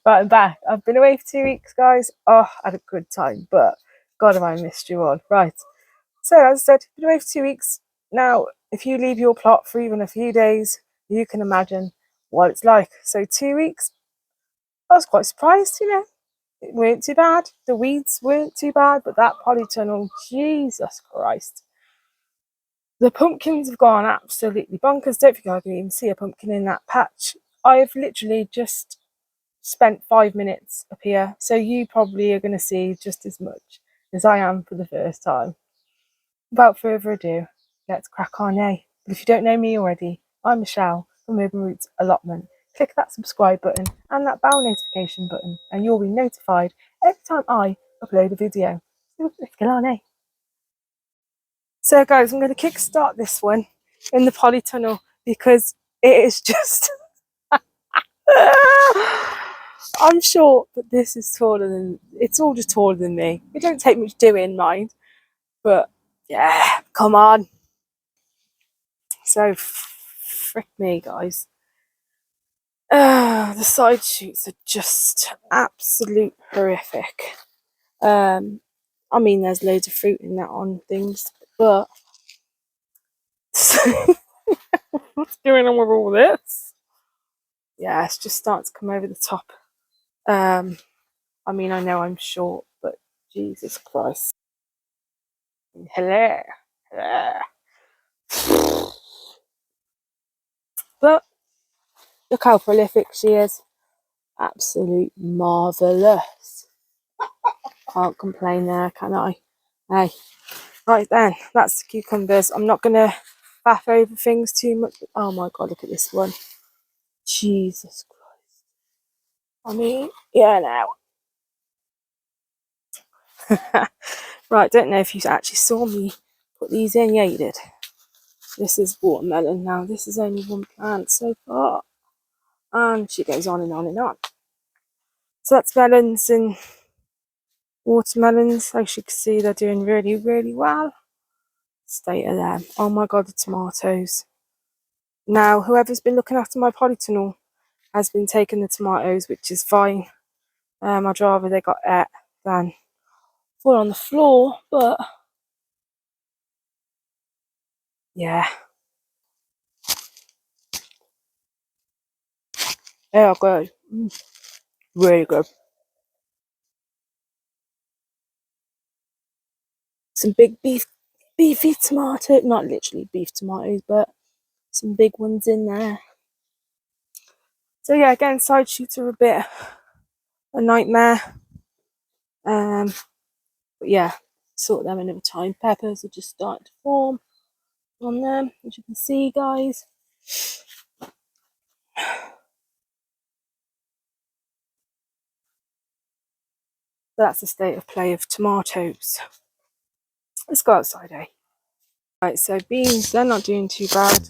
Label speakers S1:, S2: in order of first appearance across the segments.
S1: Right, I'm back. I've been away for 2 weeks, guys. Oh, I had a good time, but God, have I missed you all. Right. So, as I said, been away for 2 weeks. Now, if you leave your plot for even a few days, you can imagine what it's like. So, 2 weeks, I was quite surprised, It weren't too bad. The weeds weren't too bad, but that polytunnel, Jesus Christ. The pumpkins have gone absolutely bonkers. Don't think I can even see a pumpkin in that patch. I've literally just spent 5 minutes up here, so you probably are going to see just as much as I am for the first time. Without further ado, let's crack on, eh? But if you don't know me already, I'm Michelle from Urban Roots Allotment. Click that subscribe button and that bell notification button, and you'll be notified every time I upload a video. So let's get on, eh? So, guys, I'm going to kickstart this one in the polytunnel because it is just. I'm short, but this is taller than. It's all just taller than me. It don't take much doing, mind. But yeah, come on. So, frick me, guys. The side shoots are just absolute horrific. I mean, there's loads of fruit in that on things, but what's going on with all this? Yeah, it's just starting to come over the top. I mean, I know I'm short, but Jesus Christ. Hello. But look how prolific she is. Absolute marvellous. Can't complain there, can I? Hey. Right then, that's the cucumbers. I'm not going to faff over things too much. Oh my God, look at this one. Jesus Christ. I mean, yeah, now. Right, don't know if you actually saw me put these in. Yeah, you did. This is watermelon now. This is only one plant so far. And she goes on and on and on. So that's melons and watermelons. As you can see, they're doing really, really well. State of them. Oh my God, the tomatoes. Now, whoever's been looking after my polytunnel has been taking the tomatoes, which is fine. I'd rather they got ate than fall on the floor, but yeah. They are good. Really good. Some big beefy tomato, not literally beef tomatoes, but some big ones in there. So yeah, again, side shoots are a bit a nightmare. But yeah, sort them another time. Peppers are just starting to form on them, as you can see, guys. That's the state of play of tomatoes. Let's go outside, eh? Right, so beans, they're not doing too bad,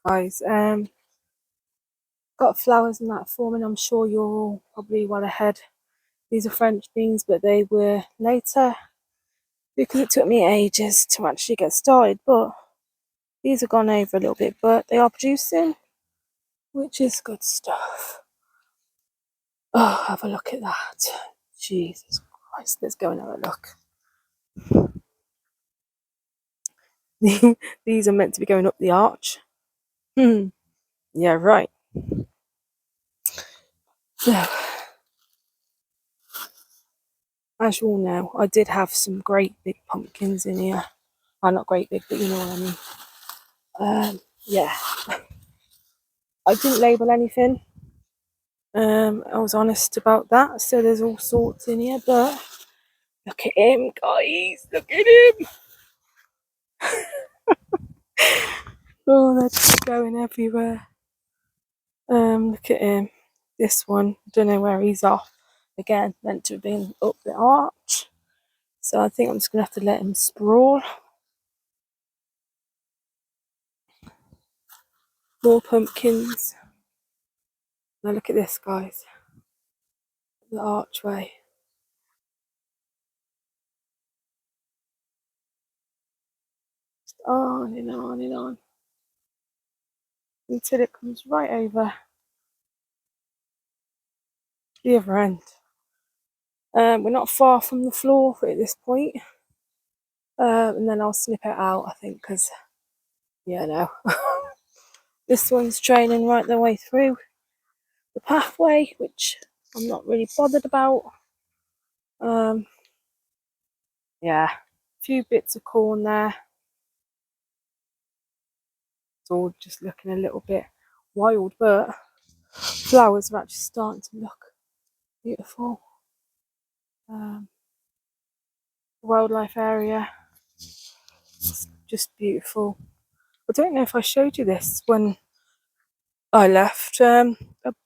S1: guys. Got flowers and that forming. I'm sure you're all probably well ahead. These are French beans, but they were later because it took me ages to actually get started. But these have gone over a little bit, but they are producing, which is good stuff. Oh, have a look at that. Jesus Christ, let's go and have a look. These are meant to be going up the arch. Yeah, right. So, as you all know, I did have some great big pumpkins in here. Well, not great big, but you know what I mean. Yeah. I didn't label anything. I was honest about that. So there's all sorts in here, but look at him, guys. Look at him. Oh, they're just going everywhere. Look at him. This one, don't know where he's off. Again, meant to have been up the arch. So I think I'm just gonna have to let him sprawl. More pumpkins. Now look at this, guys. The archway. Just on and on and on. Until it comes right over. the other end. We're not far from the floor at this point. And then I'll snip it out, I think, because, yeah, no. This one's training right the way through the pathway, which I'm not really bothered about. Yeah, a few bits of corn there. It's all just looking a little bit wild, but flowers are actually starting to look beautiful. Wildlife area, it's just beautiful. I don't know if I showed you this when I left. I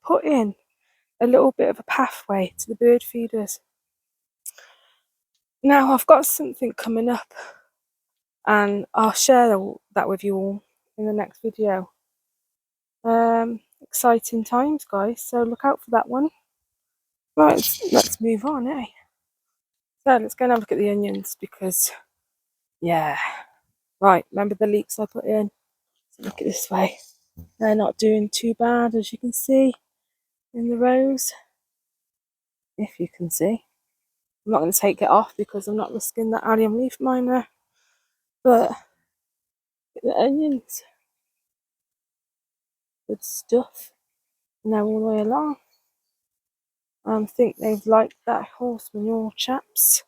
S1: put in a little bit of a pathway to the bird feeders. Now I've got something coming up, and I'll share that with you all in the next video. Exciting times, guys, so look out for that one. Right, let's move on, eh? So let's go and have a look at the onions, because, yeah. Right, remember the leeks I put in? So look at this way. They're not doing too bad, as you can see in the rows. If you can see. I'm not going to take it off because I'm not risking that allium leaf miner. But the onions, good stuff. Now all the way along. I think they've liked that horse manure, chaps.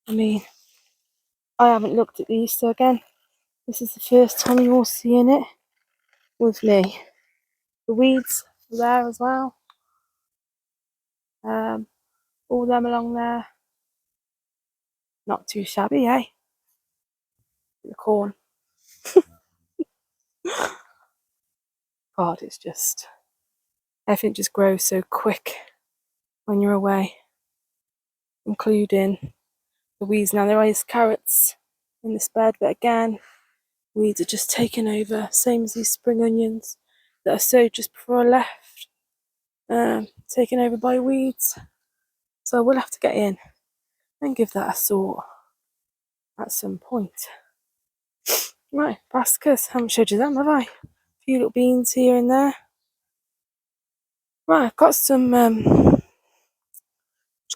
S1: I mean, I haven't looked at these, so again, this is the first time you're seeing it with me. The weeds are there as well. All them along there. Not too shabby, eh? The corn. God, it's just, everything just grows so quick when you're away, including the weeds. Now there is carrots in this bed, but again, weeds are just taking over, same as these spring onions that I sowed just before I left, taken over by weeds. So I will have to get in and give that a sort at some point. Right, brassicas, haven't showed you them, have I? A few little beans here and there. Right, I've got some, what do you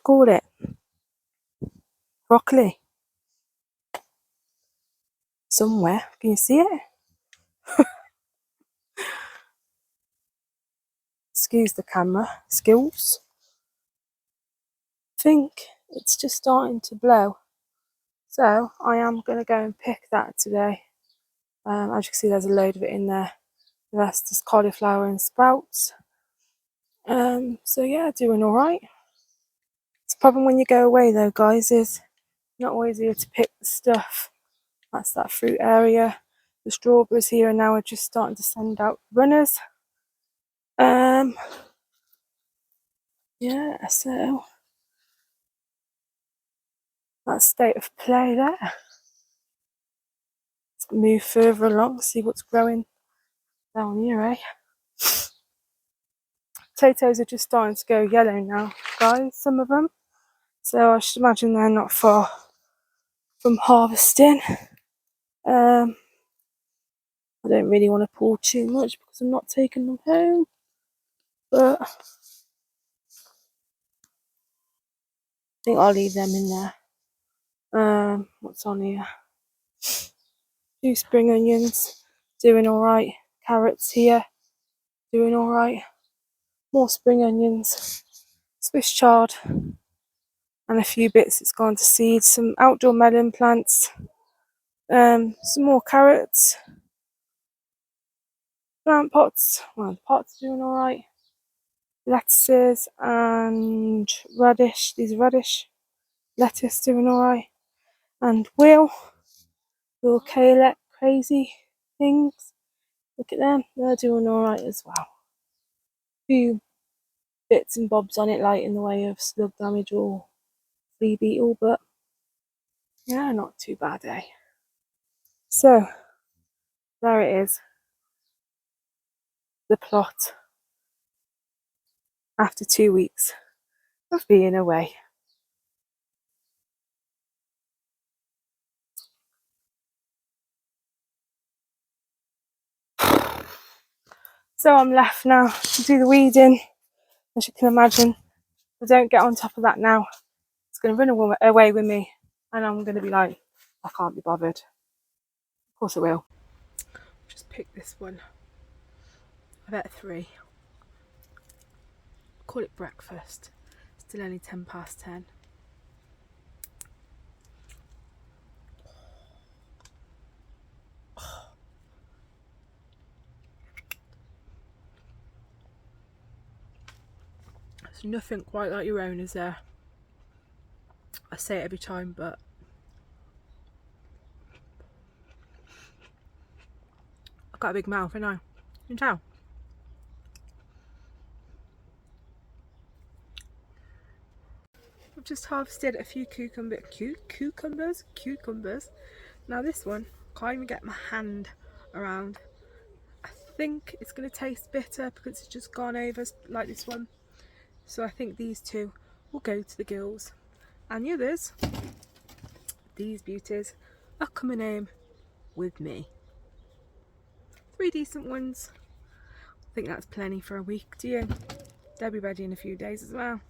S1: call it? Broccoli. Somewhere, can you see it? Excuse the camera skills. I think it's just starting to blow. So I am going to go and pick that today. As you can see, there's a load of it in there. The rest is cauliflower and sprouts. So yeah, doing all right. The problem when you go away though, guys, is not always here to pick the stuff. That's that fruit area. The strawberries here and now are just starting to send out runners. Yeah, so that's state of play there. Let's move further along, see what's growing down here, eh? Potatoes are just starting to go yellow now, guys, some of them. So I should imagine they're not far from harvesting. I don't really want to pull too much because I'm not taking them home. But I think I'll leave them in there. What's on here? 2 spring onions, doing all right. Carrots here, doing all right. More spring onions, Swiss chard, and a few bits that's gone to seed. Some outdoor melon plants, some more carrots, plant pots. Well, the pots are doing all right. Lettuces and radish. These are radish. Lettuce doing all right. And Will Caleb, crazy things. Look at them, they're doing all right as well. Few bits and bobs on it, like in the way of slug damage or flea beetle, but yeah, not too bad, eh? So there it is, the plot after 2 weeks of being away. So I'm left now to do the weeding. As you can imagine, if I don't get on top of that now, it's going to run away with me, and I'm going to be like, I can't be bothered. Of course I will. Just pick this one. I've ate 3. Call it breakfast. Still only 10 past 10. There's nothing quite like your own, is there? I say it every time, but I've got a big mouth, haven't I? You can tell. I've just harvested a few cucumbers. Now this one, can't even get my hand around. I think it's going to taste bitter because it's just gone over like this one. So I think these 2 will go to the gills. And the others, these beauties, are coming home with me. 3 decent ones. I think that's plenty for a week, do you? They'll be ready in a few days as well.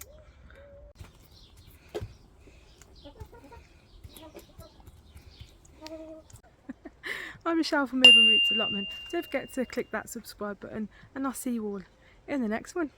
S1: I'm Michelle from Urban Roots Allotment. Don't forget to click that subscribe button, and I'll see you all in the next one.